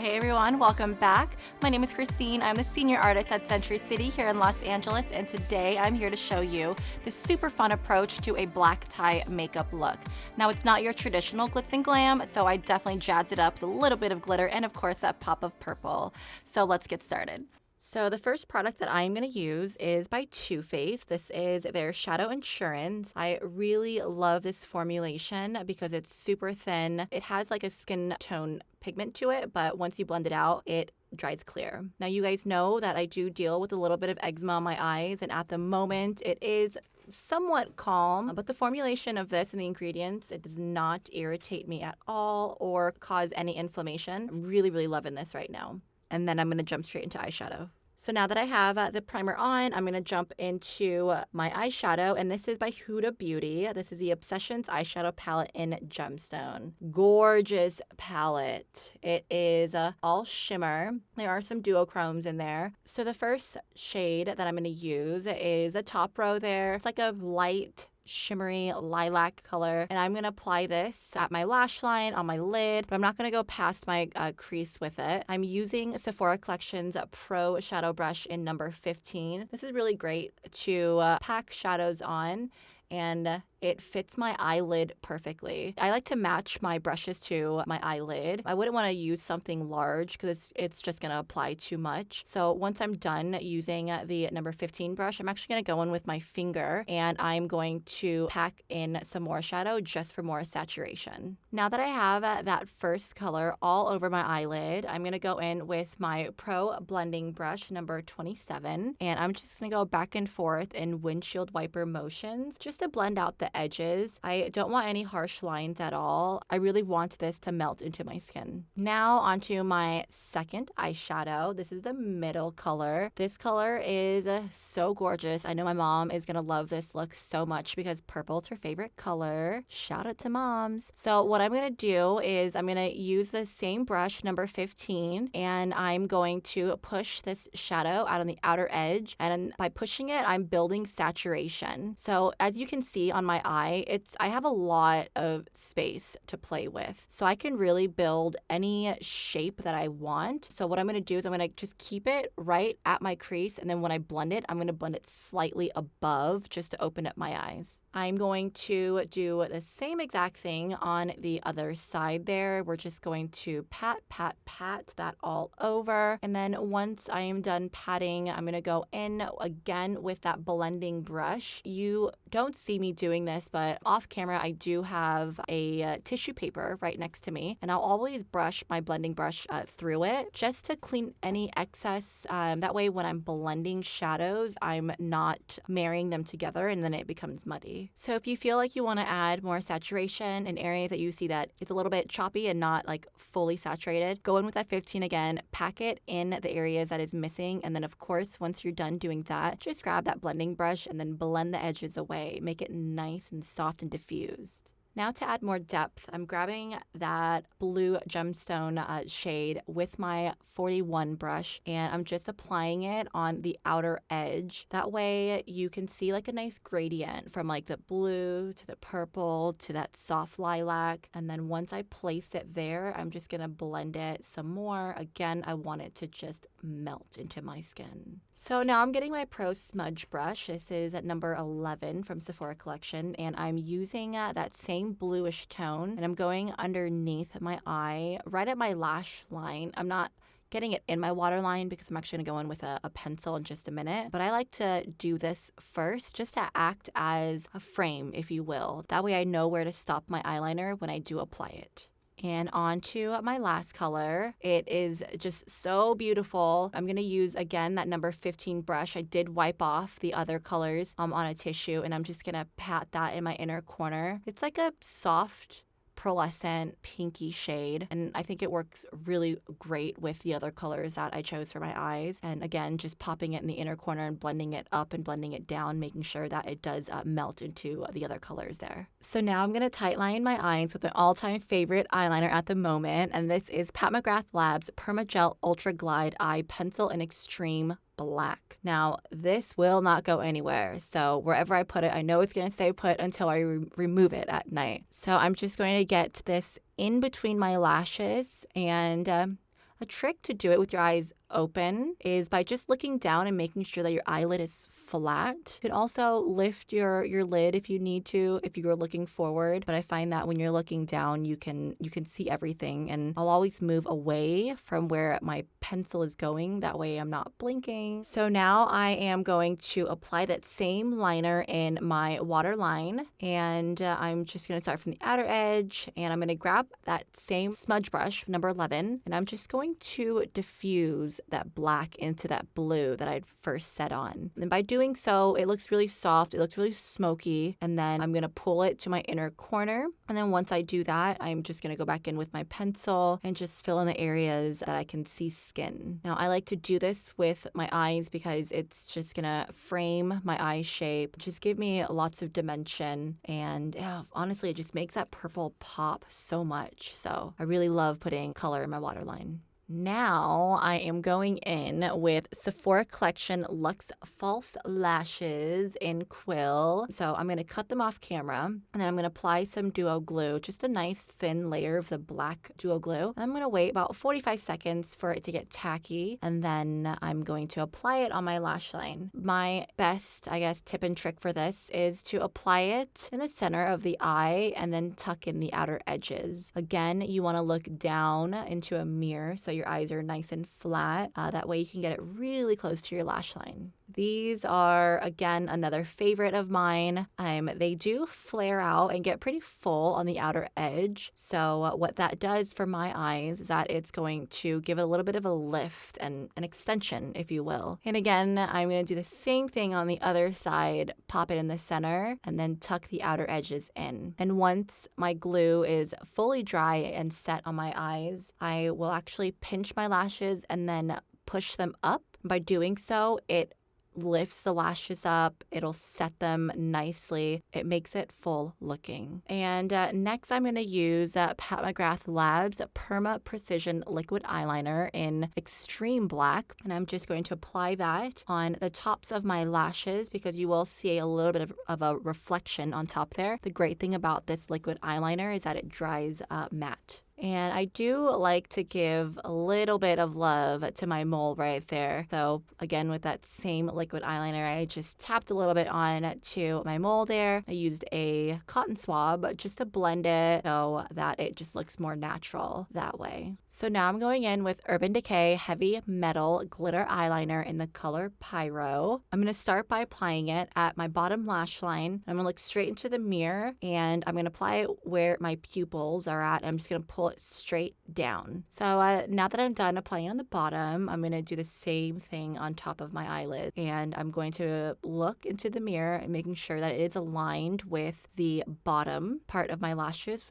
Hey everyone, welcome back. My name is Christine. I'm the senior artist at Century City here in Los Angeles, and today I'm here to show you the super fun approach to a black tie makeup look. Now, it's not your traditional glitz and glam, so I definitely jazz it up with a little bit of glitter and of course that pop of purple. So let's get started. So the first product that I'm going to use is by Too Faced. This is their Shadow Insurance. I really love this formulation because it's super thin. It has like a skin tone pigment to it, but once you blend it out, it dries clear. Now, you guys know that I do deal with a little bit of eczema on my eyes, and at the moment it is somewhat calm, but the formulation of this and the ingredients, it does not irritate me at all or cause any inflammation. I'm really loving this right now. And then I'm going to jump straight into eyeshadow. So now that I have the primer on, I'm going to jump into my eyeshadow, and this is by Huda Beauty. This is the Obsessions eyeshadow palette in Gemstone. Gorgeous palette. It is all shimmer. There are some duochromes in there. So the first shade that I'm going to use is the top row there. It's like a light shimmery lilac color, and I'm going to apply this at my lash line, on my lid, but I'm not going to go past my crease with it. I'm using Sephora Collection's Pro Shadow Brush in number 15. This is really great to pack shadows on, and it fits my eyelid perfectly. I like to match my brushes to my eyelid. I wouldn't want to use something large because it's just going to apply too much. So once I'm done using the number 15 brush, I'm actually going to go in with my finger and I'm going to pack in some more shadow just for more saturation. Now that I have that first color all over my eyelid, I'm going to go in with my Pro Blending Brush number 27, and I'm just going to go back and forth in windshield wiper motions just to blend out the edges. I don't want any harsh lines at all. I really want this to melt into my skin. Now onto my second eyeshadow. This is the middle color. This color is so gorgeous. I know my mom is gonna love this look so much because purple is her favorite color. Shout out to moms. So what I'm gonna do is I'm gonna use the same brush, number 15, and I'm going to push this shadow out on the outer edge. And by pushing it, I'm building saturation. So as you can see on my eye, I have a lot of space to play with. So I can really build any shape that I want. So what I'm going to do is I'm going to just keep it right at my crease, and then when I blend it, I'm going to blend it slightly above just to open up my eyes. I'm going to do the same exact thing on the other side there. We're just going to pat that all over. And then once I am done patting, I'm going to go in again with that blending brush. You don't see me doing this, but off camera, I do have a tissue paper right next to me, and I'll always brush my blending brush through it just to clean any excess. That way, when I'm blending shadows, I'm not marrying them together and then it becomes muddy. So if you feel like you want to add more saturation in areas that you see that it's a little bit choppy and not like fully saturated, go in with that 15 again, pack it in the areas that is missing, and then of course, once you're done doing that, just grab that blending brush and then blend the edges away. Make it nice and soft and diffused. Now to add more depth, I'm grabbing that blue gemstone shade with my 41 brush, and I'm just applying it on the outer edge. That way you can see like a nice gradient from like the blue to the purple to that soft lilac. And then once I place it there, I'm just gonna blend it some more. Again, I want it to just melt into my skin. So now I'm getting my Pro Smudge brush. This is at number 11 from Sephora Collection, and I'm using that same bluish tone, and I'm going underneath my eye, right at my lash line. I'm not getting it in my waterline because I'm actually going to go in with a pencil in just a minute. But I like to do this first just to act as a frame, if you will. That way I know where to stop my eyeliner when I do apply it. And on to my last color. It is just so beautiful. I'm going to use, again, that number 15 brush. I did wipe off the other colors on a tissue, and I'm just going to pat that in my inner corner. It's like a soft pearlescent pinky shade, and I think it works really great with the other colors that I chose for my eyes. And again, just popping it in the inner corner and blending it up and blending it down, making sure that it does melt into the other colors there. So now I'm going to tightline my eyes with my all-time favorite eyeliner at the moment, and this is Pat McGrath Labs Permagel Ultra Glide Eye Pencil in Extreme Black. Now, this will not go anywhere. So wherever I put it, I know it's going to stay put until I remove it at night. So I'm just going to get this in between my lashes, and A trick to do it with your eyes open is by just looking down and making sure that your eyelid is flat. You can also lift your lid if you need to, if you're looking forward. But I find that when you're looking down, you can see everything. And I'll always move away from where my pencil is going. That way I'm not blinking. So now I am going to apply that same liner in my waterline. And I'm just going to start from the outer edge. And I'm going to grab that same smudge brush, number 11. And I'm just going to diffuse that black into that blue that I'd first set on. And by doing so, it looks really soft, it looks really smoky, and then I'm gonna pull it to my inner corner. And then once I do that, I'm just gonna go back in with my pencil and just fill in the areas that I can see skin. Now, I like to do this with my eyes because it's just gonna frame my eye shape, just give me lots of dimension, and honestly, it just makes that purple pop so much. So I really love putting color in my waterline. Now I am going in with Sephora Collection Luxe False Lashes in Quill. So I'm going to cut them off camera, and then I'm going to apply some duo glue, just a nice thin layer of the black duo glue. I'm going to wait about 45 seconds for it to get tacky, and then I'm going to apply it on my lash line. My best, I guess, tip and trick for this is to apply it in the center of the eye and then tuck in the outer edges. Again, you want to look down into a mirror so your eyes are nice and flat. That way you can get it really close to your lash line. These are, again, another favorite of mine. They do flare out and get pretty full on the outer edge. So what that does for my eyes is that it's going to give it a little bit of a lift and an extension, if you will. And again, I'm going to do the same thing on the other side, pop it in the center, and then tuck the outer edges in. And once my glue is fully dry and set on my eyes, I will actually pinch my lashes and then push them up. By doing so, it lifts the lashes up, it'll set them nicely, it makes it full looking. And next I'm going to use Pat McGrath Labs Perma Precision Liquid Eyeliner in Extreme Black, and I'm just going to apply that on the tops of my lashes because you will see a little bit of a reflection on top there. The great thing about this liquid eyeliner is that it dries matte. And I do like to give a little bit of love to my mole right there. So again, with that same liquid eyeliner, I just tapped a little bit on to my mole there. I used a cotton swab just to blend it so that it just looks more natural that way. So now I'm going in with Urban Decay Heavy Metal Glitter Eyeliner in the color Pyro. I'm going to start by applying it at my bottom lash line. I'm going to look straight into the mirror and I'm going to apply it where my pupils are at. I'm just going to pull it straight down. So now that I'm done applying on the bottom, I'm going to do the same thing on top of my eyelid. And I'm going to look into the mirror and making sure that it is aligned with the bottom part of my lashes.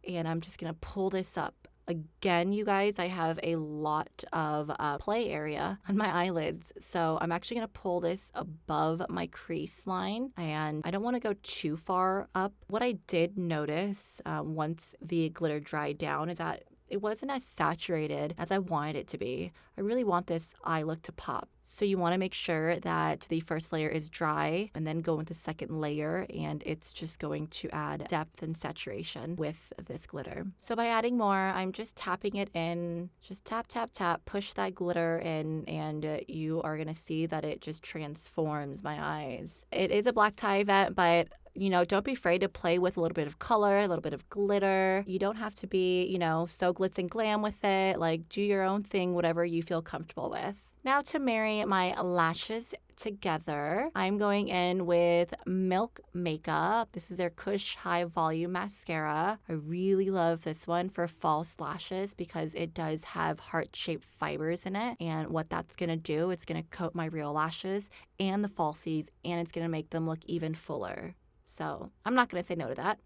And I'm just going to pull this up. Again, you guys, I have a lot of play area on my eyelids, so I'm actually going to pull this above my crease line, and I don't want to go too far up. What I did notice once the glitter dried down is that it wasn't as saturated as I wanted it to be. I really want this eye look to pop. So you want to make sure that the first layer is dry and then go with the second layer, and it's just going to add depth and saturation with this glitter. So by adding more, I'm just tapping it in, just tap, tap, tap, push that glitter in, and you are going to see that it just transforms my eyes. It is a black tie event, but don't be afraid to play with a little bit of color, a little bit of glitter. You don't have to be, so glitz and glam with it. Like, do your own thing, whatever you feel comfortable with. Now to marry my lashes together, I'm going in with Milk Makeup. This is their Kush High Volume Mascara. I really love this one for false lashes because it does have heart-shaped fibers in it. And what that's going to do, it's going to coat my real lashes and the falsies, and it's going to make them look even fuller. So I'm not going to say no to that.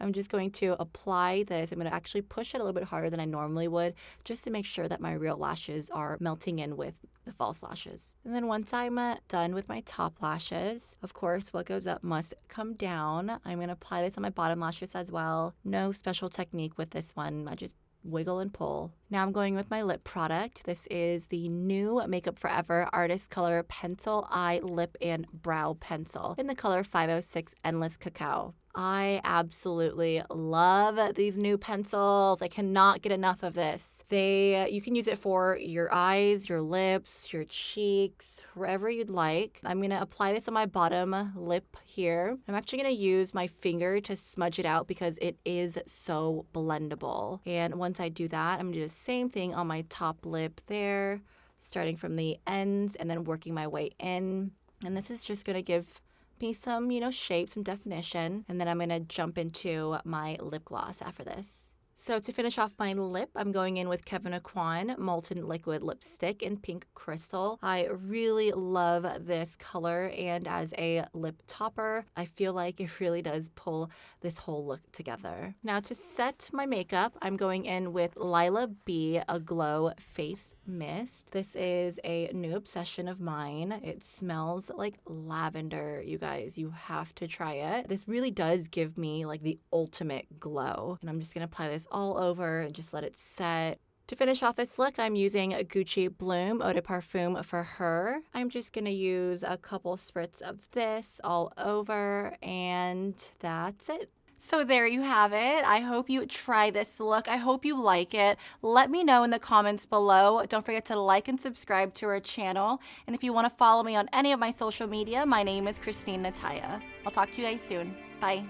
I'm just going to apply this. I'm going to actually push it a little bit harder than I normally would just to make sure that my real lashes are melting in with the false lashes. And then once I'm done with my top lashes, of course, what goes up must come down. I'm going to apply this on my bottom lashes as well. No special technique with this one. I just wiggle and pull. Now I'm going with my lip product. This is the new Makeup Forever Artist Color Pencil Eye, Lip, and Brow Pencil in the color 506 Endless Cacao. I absolutely love these new pencils. I cannot get enough of this. You can use it for your eyes, your lips, your cheeks, wherever you'd like. I'm gonna apply this on my bottom lip here. I'm actually gonna use my finger to smudge it out because it is so blendable. And once I do that, I'm gonna do the same thing on my top lip there, starting from the ends and then working my way in. And this is just gonna give me some, shape, some definition. And then I'm going to jump into my lip gloss after this. So to finish off my lip, I'm going in with Kevyn Aucoin Molten Liquid Lipstick in Pink Crystal. I really love this color, and as a lip topper, I feel like it really does pull this whole look together. Now to set my makeup, I'm going in with Lila B Aglow Face Mist. This is a new obsession of mine. It smells like lavender, you guys. You have to try it. This really does give me like the ultimate glow. And I'm just going to apply this all over and just let it set. To finish off this look, I'm using Gucci Bloom Eau de Parfum for Her. I'm just going to use a couple spritz of this all over, and that's it. So there you have it. I hope you try this look. I hope you like it. Let me know in the comments below. Don't forget to like and subscribe to our channel. And if you want to follow me on any of my social media, my name is Christine Nataya. I'll talk to you guys soon. Bye.